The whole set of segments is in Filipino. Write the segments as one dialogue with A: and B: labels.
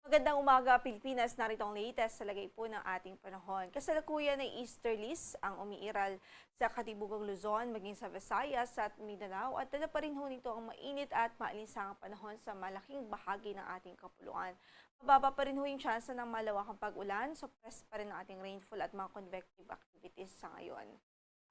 A: Magandang umaga, Pilipinas. Narito ang latest sa lagay po ng ating panahon. Kasalukuyan ay easterlies ang umiiral sa Katibugang Luzon, maging sa Visayas at Mindanao at dala pa rin ho nito ang mainit at maalinsangang panahon sa malaking bahagi ng ating kapuluan. Mababa pa rin ho yung tsansa ng malawakang pag-ulan, suppressed pa rin ang ating rainfall at mga convective activities sa ngayon.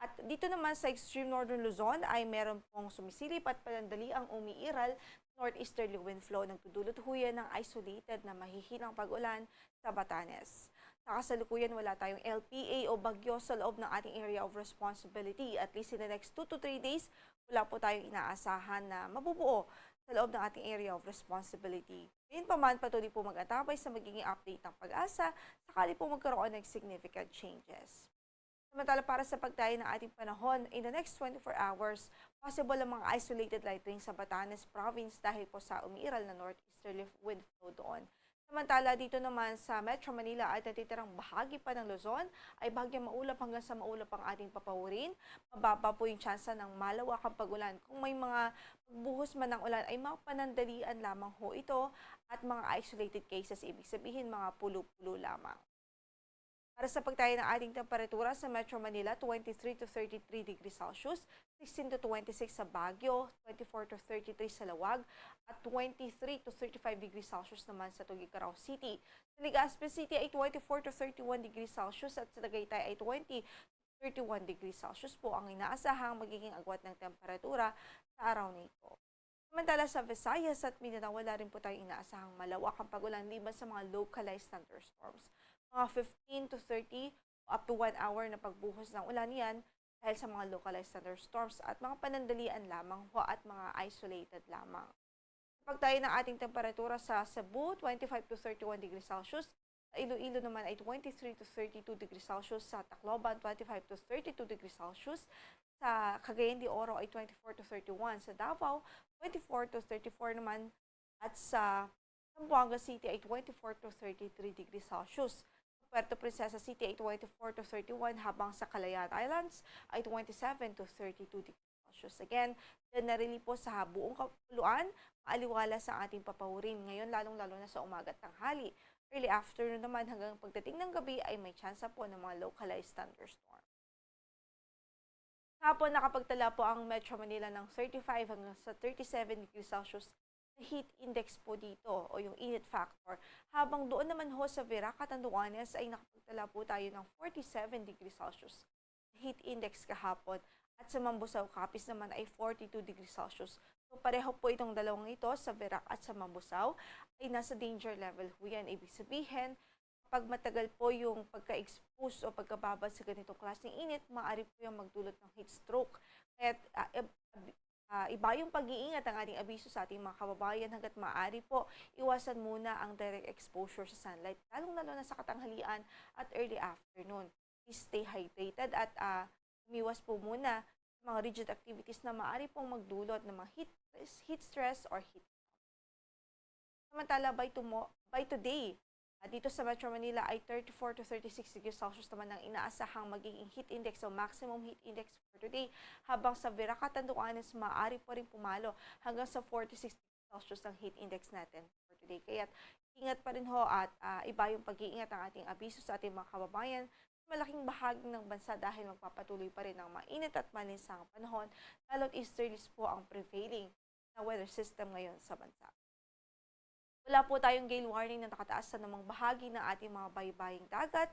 A: At dito naman sa extreme northern Luzon ay meron pong sumisilip at panandali ang umiiral northeasterly wind flow. Nagdudulot ho yan ng isolated na mahihinang pag-ulan sa Batanes. Sa kasalukuyan, wala tayong LPA o bagyo sa loob ng ating area of responsibility. At least in the next 2 to 3 days, wala po tayong inaasahan na mabubuo sa loob ng ating area of responsibility. Ngayon pa man, patuloy po mag-atapay sa magiging update ng pag-asa sakali po magkaroon ng significant changes. Samantala para sa pagtayo ng ating panahon, in the next 24 hours, possible ang mga isolated light rain sa Batanes Province dahil po sa umiiral na northeasterly wind flow doon. Samantala dito naman sa Metro Manila at natitirang bahagi pa ng Luzon ay bahagyang maulap hanggang sa maulap ang ating papawirin. Mababa po yung tsansa ng malawakang pag-ulan. Kung may mga pagbuhos man ng ulan ay mga panandalian lamang ho ito at mga isolated cases, ibig sabihin mga pulo-pulo lamang. Para sa pagtayo ng ating temperatura sa Metro Manila, 23 to 33 degrees Celsius, 16 to 26 sa Baguio, 24 to 33 sa Lawag, at 23 to 35 degrees Celsius naman sa Tuguegarao City. Sa Legazpi City ay 24 to 31 degrees Celsius at sa Tagaytay ay 20 to 31 degrees Celsius po ang inaasahang magiging agwat ng temperatura sa araw na ito. Samantala sa Visayas at Mindanao, wala rin po tayong inaasahang malawakang pag-ulan liban sa mga localized thunderstorms. Mga 15 to 30 up to 1 hour na pagbuhos ng ulan yan dahil sa mga localized thunderstorms at mga panandalian lamang ho at mga isolated lamang. Pagtayo ng ating temperatura sa Cebu, 25 to 31 degrees Celsius. Sa Iloilo naman ay 23 to 32 degrees Celsius. Sa Tacloban, 25 to 32 degrees Celsius. Sa Cagayan de Oro ay 24 to 31. Sa Davao, 24 to 34 naman. At sa Zamboanga City ay 24 to 33 degrees Celsius. Puerto Princesa City ay 24 to 31 habang sa Calayan Islands ay 27 to 32 degrees Celsius. Again, generally po sa buong kapuluan, maaliwala sa ating papawirin. Ngayon, lalong-lalo na sa umaga at tanghali. Early afternoon naman hanggang pagdating ng gabi ay may tsansa po ng mga localized thunderstorm. Hapon, nakapagtala po ang Metro Manila ng 35 hanggang sa 37 degrees Celsius heat index po dito o yung init factor. Habang doon naman ho sa Verac at Anduanes ay nakapagtala po tayo ng 47 degrees Celsius heat index kahapon. At sa Mambusaw, Capiz naman ay 42 degrees Celsius. So pareho po itong dalawang ito sa Verac at sa Mambusaw ay nasa danger level ho yan. Ibig sabihin, kapag matagal po yung pagka-expose o pagkababad sa ganitong klaseng init, maaari po yung magdulot ng heat stroke. Kaya iba yung pag-iingat ang ating abiso sa ating mga kababayan hanggat maaari po iwasan muna ang direct exposure sa sunlight, lalong-lalo na sa katanghalian at early afternoon. Please stay hydrated at umiwas po muna sa mga rigid activities na maaari pong magdulot ng mga heat stress or heat. Samantala, by today, dito sa Metro Manila ay 34 to 36 degrees Celsius naman ang inaasahang magiging heat index o maximum heat index for today. Habang sa Verac at Anduanes, maaari po rin pumalo hanggang sa 46 degrees Celsius ang heat index natin for today. Kaya ingat pa rin ho at iba yung pag-iingat ang ating abiso sa ating mga kababayan. Malaking bahagi ng bansa dahil magpapatuloy pa rin ang mainit at malinsang panahon, lalo't easterlies po ang prevailing na weather system ngayon sa bansa. Wala po tayong gale warning na nakataas sa namang bahagi ng ating mga baybaying dagat.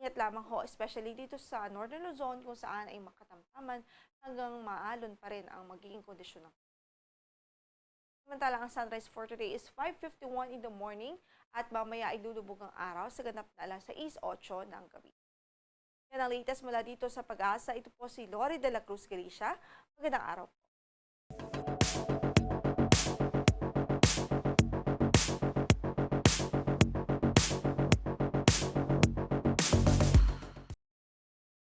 A: Ingat lamang ho, especially dito sa Northern Luzon kung saan ay makatamtaman hanggang maalon pa rin ang magiging kondisyon ng. Samantala, ang sunrise for today is 5:51 in the morning at mamaya ay lulubog ang araw sa ganap na alas 6:08 ng gabi. Yan ang latest mula dito sa Pag-asa. Ito po si Lori de la Cruz Galicia. Magandang araw po.